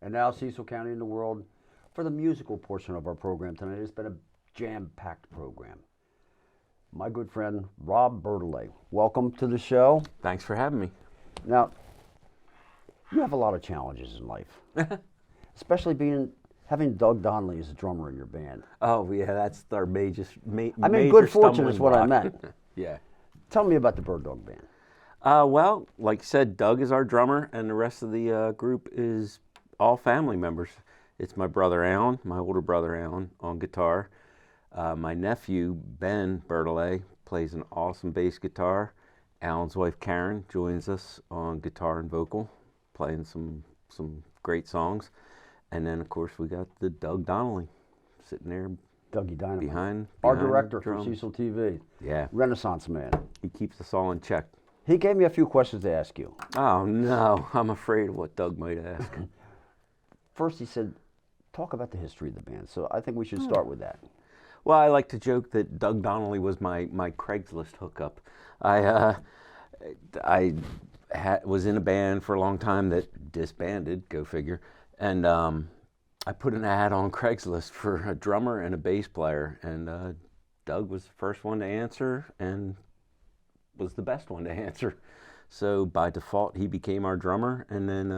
And now Cecil County in the world for the musical portion of our program tonight. It's been a jam-packed program. My good friend, Rob Berdoulay. Welcome to the show. Thanks for having me. Now, you have a lot of challenges in life, especially having Doug Donnelly as a drummer in your band. Oh, yeah, that's our major Good fortune is what I meant. Yeah. Tell me about the Berddog band. Well, like you said, Doug is our drummer, and the rest of the group is all family members. It's my brother Alan, my older brother Alan, on guitar. My nephew, Ben Berdoulay, plays an awesome bass guitar. Alan's wife, Karen, joins us on guitar and vocal, playing some great songs. And then, of course, we got the Doug Donnelly sitting there Dougie Dynamite. behind Our director the for drums. Cecil TV. Yeah. Renaissance man. He keeps us all in check. He gave me a few questions to ask you. Oh, no. I'm afraid of what Doug might ask. First, he said, talk about the history of the band. So I think we should start with that. Well, I like to joke that Doug Donnelly was my Craigslist hookup. I was in a band for a long time that disbanded, go figure, and I put an ad on Craigslist for a drummer and a bass player, and Doug was the first one to answer and was the best one to answer. So by default, he became our drummer, and then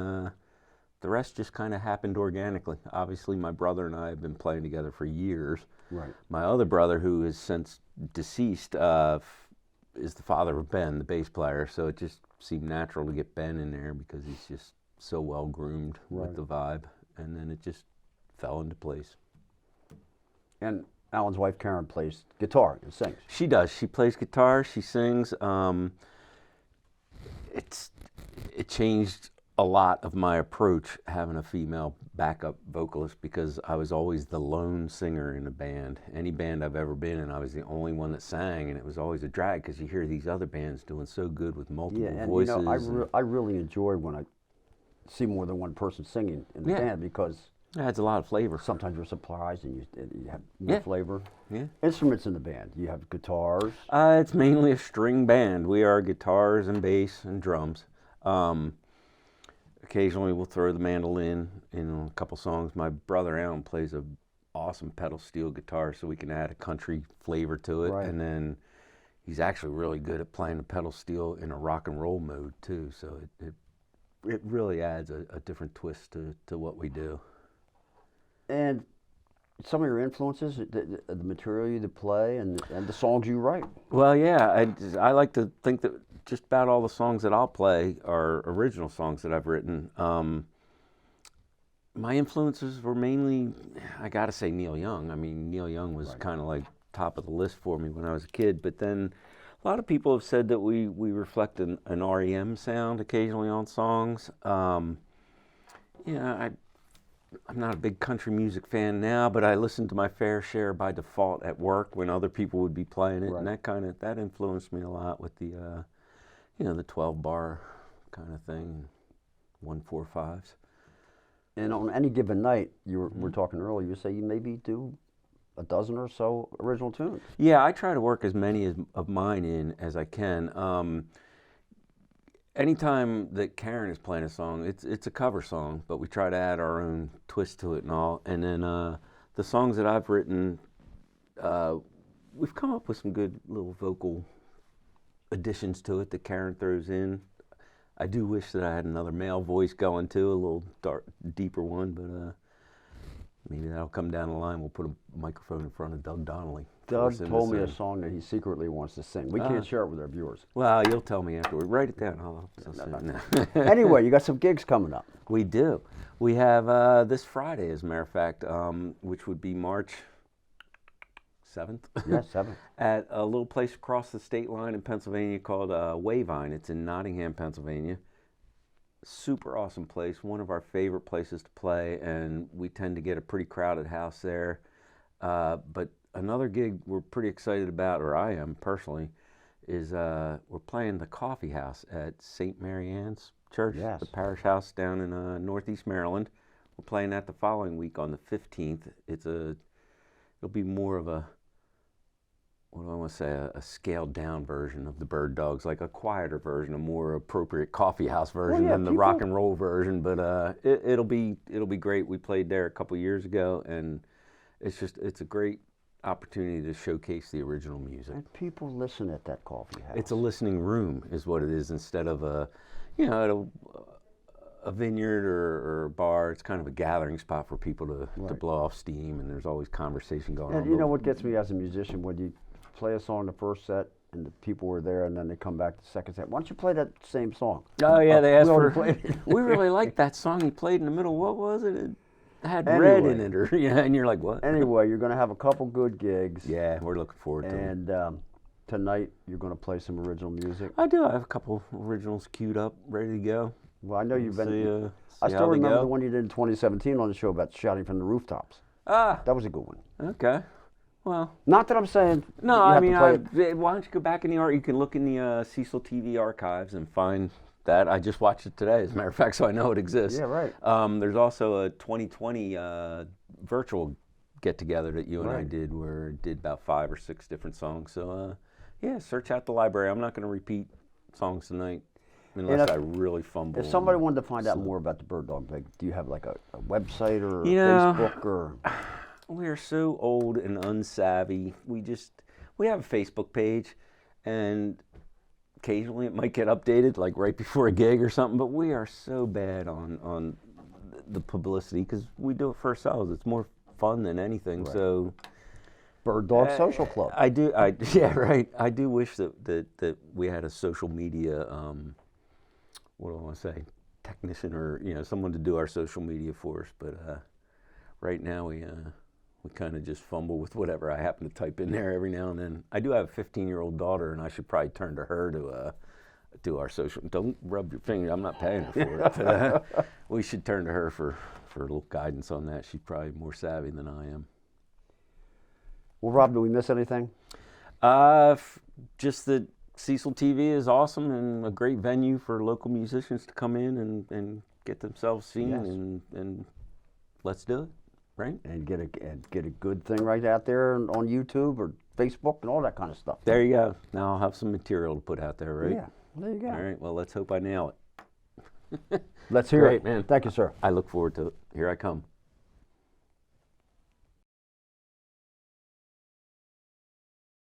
the rest just kind of happened organically. Obviously, my brother and I have been playing together for years. Right. My other brother, who is since deceased, is the father of Ben, the bass player, so it just seemed natural to get Ben in there because he's just so well groomed with the vibe, and then it just fell into place. And Alan's wife, Karen, plays guitar and sings. She does. She plays guitar, she sings. It changed a lot of my approach having a female backup vocalist because I was always the lone singer in a band. Any band I've ever been in, I was the only one that sang, and it was always a drag because you hear these other bands doing so good with multiple voices. You know, I really enjoy when I see more than one person singing in the band because it adds a lot of flavor. Sometimes you're surprised and you have more flavor. Yeah. Instruments in the band. You have guitars. It's mainly a string band. We are guitars and bass and drums. Occasionally we'll throw the mandolin in a couple songs. My brother Alan plays a awesome pedal steel guitar so we can add a country flavor to it. Right. And then he's actually really good at playing the pedal steel in a rock and roll mode too. So it really adds a different twist to what we do. And some of your influences, the material you play and the songs you write. Well, yeah, I like to think that just about all the songs that I'll play are original songs that I've written. My influences were mainly, I gotta say, Neil Young. I mean, Neil Young was kind of like top of the list for me when I was a kid, but then a lot of people have said that we reflect an REM sound occasionally on songs. I'm not a big country music fan now, but I listen to my fair share by default at work when other people would be playing it, and that influenced me a lot with the the 12-bar kind of thing, 1-4-5s. And on any given night, we're talking earlier, you say you maybe do a dozen or so original tunes. Yeah, I try to work as many of mine in as I can. Anytime that Karen is playing a song, it's a cover song, but we try to add our own twist to it and all. And then the songs that I've written, we've come up with some good little vocal additions to it that Karen throws in. I do wish that I had another male voice going too, a little deeper one, but maybe that'll come down the line. We'll put a microphone in front of Doug Donnelly. Doug told me a song that he secretly wants to sing. We can't share it with our viewers. Well, you'll tell me afterward. Write it down. I'll sing it. Anyway, you got some gigs coming up. We do. We have this Friday, as a matter of fact, which would be March 7th. Yes, 7th. At a little place across the state line in Pennsylvania called Wayvine. It's in Nottingham, Pennsylvania. Super awesome place, one of our favorite places to play, and we tend to get a pretty crowded house there. But another gig we're pretty excited about, or I am personally, is we're playing the Coffee House at St. Mary Ann's Church, the parish house down in Northeast Maryland. We're playing that the following week on the 15th. It'll be more of a what do I want to say, a scaled down version of the Berddogs, like a quieter version, a more appropriate coffee house version yeah, than the rock and roll version. But it'll be great. We played there a couple years ago, and it's a great opportunity to showcase the original music. And people listen at that coffee house. It's a listening room, is what it is, instead of a vineyard or a bar. It's kind of a gathering spot for people to blow off steam, and there's always conversation going on. And you know what gets me as a musician, when you play a song the first set and the people were there, and then they come back the second set, why don't you play that same song? Oh yeah, they asked for. played it. We really liked that song he played in the middle. What was it? It had red in it, or and you're like, what? Anyway, you're going to have a couple good gigs. Yeah, we're looking forward to it. And tonight you're going to play some original music. I do. I have a couple originals queued up, ready to go. Well, I know you've been. I See still remember the one you did in 2017 on the show about shouting from the rooftops. Ah, That was a good one. okay. Well, Not that I'm saying. no, you I have mean, to play it. why don't you go back in the art? You can look in the Cecil TV archives and find that. I just watched it today, as a matter of fact, so I know it exists. Yeah, right. There's also a 2020 virtual get-together that you and I Right. did, where it did about 5 or 6 different songs. So, yeah, search out the library. I'm not going to repeat songs tonight unless I really fumble. If somebody wanted to find out more about the Berddog, like, do you have like a website or a You know, Facebook or? We are so old and unsavvy. We have a Facebook page, and occasionally it might get updated, like right before a gig or something. But we are so bad on the publicity, because we do it for ourselves. It's more fun than anything. Right. So Berddog Social Club. Yeah, right. I do wish that we had a social media. What do I want to say? Technician, or someone to do our social media for us. But right now we kind of just fumble with whatever I happen to type in there every now and then. I do have a 15-year-old daughter, and I should probably turn to her to do our social. Don't rub your finger. I'm not paying her for it. But, we should turn to her for a little guidance on that. She's probably more savvy than I am. Well, Rob, did we miss anything? Just that Cecil TV is awesome and a great venue for local musicians to come in and get themselves seen. Yes. And let's do it. Right? And get a good thing right out there on YouTube or Facebook and all that kind of stuff. There you go. Now I'll have some material to put out there, right? Yeah, there you go. All right. Well, let's hope I nail it. Let's hear Great, it. man. Thank you, sir. I look forward to it. Here I come.